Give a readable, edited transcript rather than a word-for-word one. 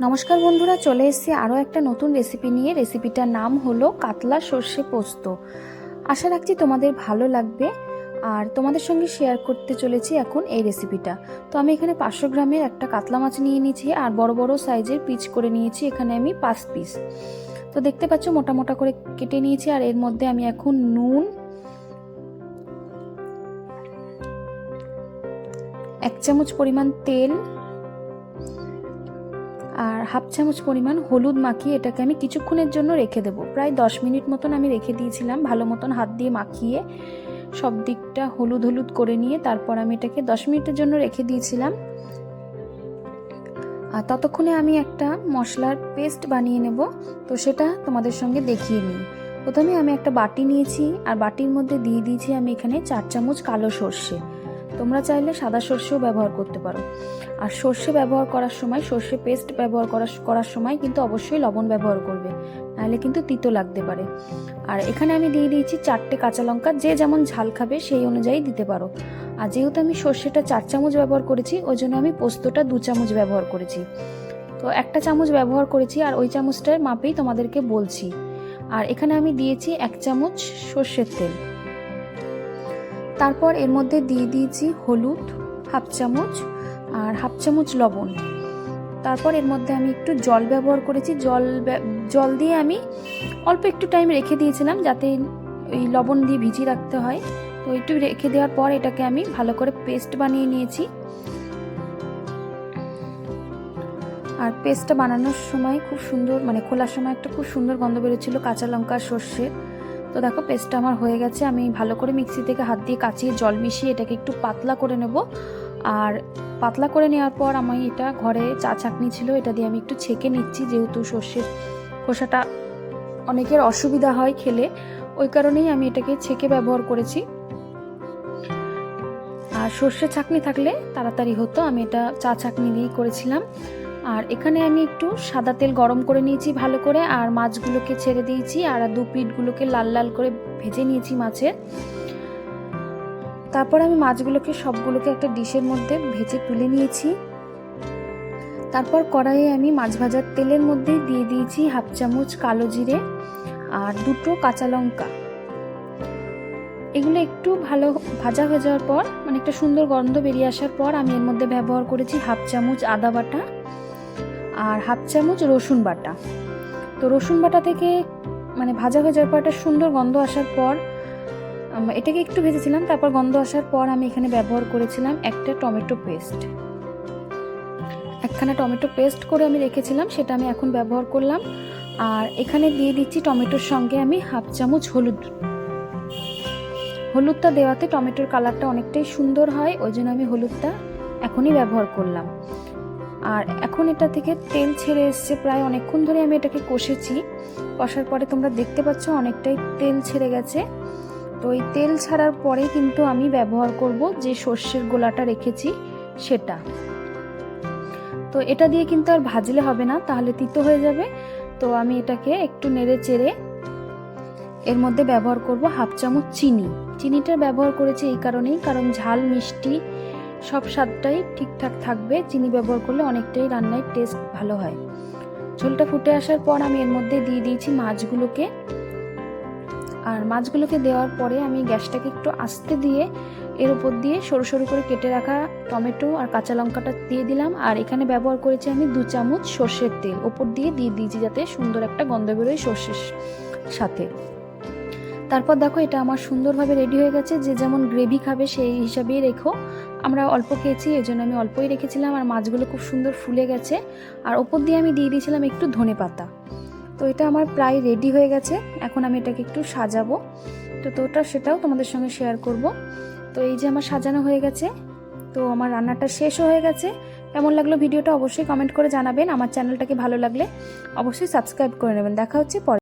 নমস্কার বন্ধুরা, চলে এসেছি আরও একটা নতুন রেসিপি নিয়ে। রেসিপিটার নাম হলো কাতলা সর্ষে পোস্ত। আশা রাখছি তোমাদের ভালো লাগবে আর তোমাদের সঙ্গে শেয়ার করতে চলেছি এখন এই রেসিপিটা। তো আমি এখানে 500 গ্রামের একটা কাতলা মাছ নিয়ে নিয়েছি আর বড় বড় সাইজের পিস করে নিয়েছি। এখানে আমি 5 পিস। তো দেখতে পাচ্ছ মোটা মোটা করে কেটে নিয়েছি। আর এর মধ্যে আমি এখন নুন, 1 চামচ পরিমাণ তেল আর হাফ চামচ পরিমাণ হলুদ মাখিয়ে এটাকে আমি কিছুক্ষণের জন্য রেখে দেব। প্রায় 10 মিনিট মতন আমি রেখে দিয়েছিলাম। ভালো মতন হাত দিয়ে মাখিয়ে সব দিকটা হলুদ হলুদ করে নিয়ে তারপর আমি এটাকে 10 মিনিটের জন্য রেখে দিয়েছিলাম। আর ততক্ষণে আমি একটা মশলার পেস্ট বানিয়ে নেব। তো সেটা তোমাদের সঙ্গে দেখিয়ে নিই। প্রথমে আমি একটা বাটি নিয়েছি আর বাটির মধ্যে দিয়ে দিয়েছি আমি এখানে 4 চামচ কালো সর্ষে। তোমরা চাইলে সাদা সর্ষেও ব্যবহার করতে পারো। আর সর্ষে ব্যবহার করার সময়, সর্ষে পেস্ট ব্যবহার করার সময় কিন্তু অবশ্যই লবণ ব্যবহার করবে, নাহলে কিন্তু তিতো লাগতে পারে। আর এখানে আমি দিয়ে দিয়েছি 4টে কাঁচা লঙ্কা। যে যেমন ঝাল খাবে সেই অনুযায়ী দিতে পারো। আর যেহেতু আমি সর্ষেটা 4 চামচ ব্যবহার করেছি, ওই জন্য আমি পোস্তটা 2 চামচ ব্যবহার করেছি। তো 1টা চামচ ব্যবহার করেছি আর ওই চামচটার মাপেই তোমাদেরকে বলছি। আর এখানে আমি দিয়েছি 1 চামচ সর্ষের তেল। তারপর এর মধ্যে দিয়ে দিয়েছি হলুদ হাফ চামচ আর হাফ চামচ লবণ। তারপর এর মধ্যে আমি একটু জল ব্যবহার করেছি। জল দিয়ে আমি অল্প একটু টাইম রেখে দিয়েছিলাম, যাতে এই লবণ দিয়ে ভিজিয়ে রাখতে হয়। তো একটু রেখে দেওয়ার পর এটাকে আমি ভালো করে পেস্ট বানিয়ে নিয়েছি। আর পেস্টটা বানানোর সময় খুব সুন্দর, খোলার সময় একটা খুব সুন্দর গন্ধ বেরোচ্ছিল কাঁচা লঙ্কা সর্ষে। তো দেখো পেস্টটা আমার হয়ে গেছে। আমি ভালো করে মিক্সি থেকে হাত দিয়ে কাচিয়ে জল মিশিয়ে এটাকে একটু পাতলা করে নেব। আর পাতলা করে নেওয়ার পর আমি এটা ঘরে চা ছাঁকনি ছিল, এটা দিয়ে আমি একটু ছেঁকে নিচ্ছি। যেহেতু সর্ষের খোসাটা অনেকের অসুবিধা হয় খেলে, ওই কারণেই আমি এটাকে ছেঁকে ব্যবহার করেছি। আর সর্ষে ছাঁকনি থাকলে তাড়াতাড়ি হতো, আমি এটা চা ছাঁকনি দিয়েই করেছিলাম। আর এখানে আমি একটু সাদা তেল গরম করে নিয়েছি ভালো করে, আর মাছগুলোকে ছেড়ে দিয়েছি আর 2 পিঠগুলোকে লাল লাল করে ভেজে নিয়েছি মাছের। তারপর আমি মাছগুলোকে সবগুলোকে একটা ডিশের মধ্যে ভেজে তুলে নিয়েছি। তারপর কড়াইয়ে আমি মাছ ভাজার তেলের মধ্যে দিয়ে দিয়েছি হাফ চামচ কালো জিরে আর 2টো কাঁচা লঙ্কা। এগুলো একটু ভালো ভাজা হয়ে যাওয়ার পর, একটা সুন্দর গন্ধ বেরিয়ে আসার পর আমি এর মধ্যে ব্যবহার করেছি হাফ চামচ আদা বাটা আর হাফ চামচ রসুন বাটা। তো রসুন বাটা থেকে ভাজা হয়ে যাওয়ার পর একটা সুন্দর গন্ধ আসার পর এটাকে একটু ভেজেছিলাম। তারপর গন্ধ আসার পর আমি এখানে ব্যবহার করেছিলাম একটা টমেটো পেস্ট। একখানা টমেটো পেস্ট করে আমি রেখেছিলাম, সেটা আমি এখন ব্যবহার করলাম। আর এখানে দিয়ে দিচ্ছি টমেটোর সঙ্গে আমি হাফ চামচ হলুদটা দেওয়াতে টমেটোর কালারটা অনেকটাই সুন্দর হয়, ওই জন্য আমি হলুদটা এখনই ব্যবহার করলাম। আর এখন এটা থেকে তেল ছেড়ে এসছে। প্রায় অনেকক্ষণ ধরে আমি এটাকে কষেছি। কষার পরে তোমরা দেখতে পাচ্ছ অনেকটাই তেল ছেড়ে গেছে। তো এই তেল ছাড়ার পরে কিন্তু আমি ব্যবহার করব যে সর্ষের গোলাটা রেখেছি সেটা। তো এটা দিয়ে কিন্তু আর ভাজলে হবে না, তাহলে তিতো হয়ে যাবে। তো আমি এটাকে একটু নেড়ে চেড়ে এর মধ্যে ব্যবহার করব হাফ চামচ চিনি। চিনিটা ব্যবহার করেছি এই কারণেই, কারণ ঝাল মিষ্টি সব স্বাদটাই ঠিকঠাক থাকবে। চিনি ব্যবহার করলে অনেকটাই রান্নায় টেস্ট ভালো হয়। ঝোলটা ফুটে আসার পর আমি এর মধ্যে দিয়ে দিয়েছি মাছগুলোকে। আর মাছগুলোকে দেওয়ার পরে আমি গ্যাসটাকে একটু আস্তে দিয়ে এর উপর দিয়ে সরু সরু করে কেটে রাখা টমেটো আর কাঁচা লঙ্কাটা দিয়ে দিলাম। আর এখানে ব্যবহার করেছি আমি 2 চামচ সর্ষের তেল ওপর দিয়ে দিয়েছি, যাতে সুন্দর একটা গন্ধ বেরোয় সর্ষের সাথে। তারপর দেখো এটা আমার সুন্দরভাবে রেডি হয়ে গেছে। যে যেমন গ্রেভি খাবে সেই হিসাবেই রেখো। আমরা অল্প খেয়েছি, এই জন্য আমি অল্পই রেখেছিলাম। আর মাছগুলো খুব সুন্দর ফুলে গেছে। আর ওপর দিয়ে আমি দিয়ে দিয়েছিলাম একটু ধনেপাতা। তো এটা আমার প্রায় রেডি হয়ে গেছে। এখন আমি এটাকে একটু সাজাবো। তো সেটাও তোমাদের সঙ্গে শেয়ার করব। তো এই যে আমার সাজানো হয়ে গেছে। তো আমার রান্নাটা শেষও হয়ে গেছে। কেমন লাগলো ভিডিওটা অবশ্যই কমেন্ট করে জানাবেন। আমার চ্যানেলটাকে ভালো লাগলে অবশ্যই সাবস্ক্রাইব করে নেবেন। দেখা হচ্ছে পরে।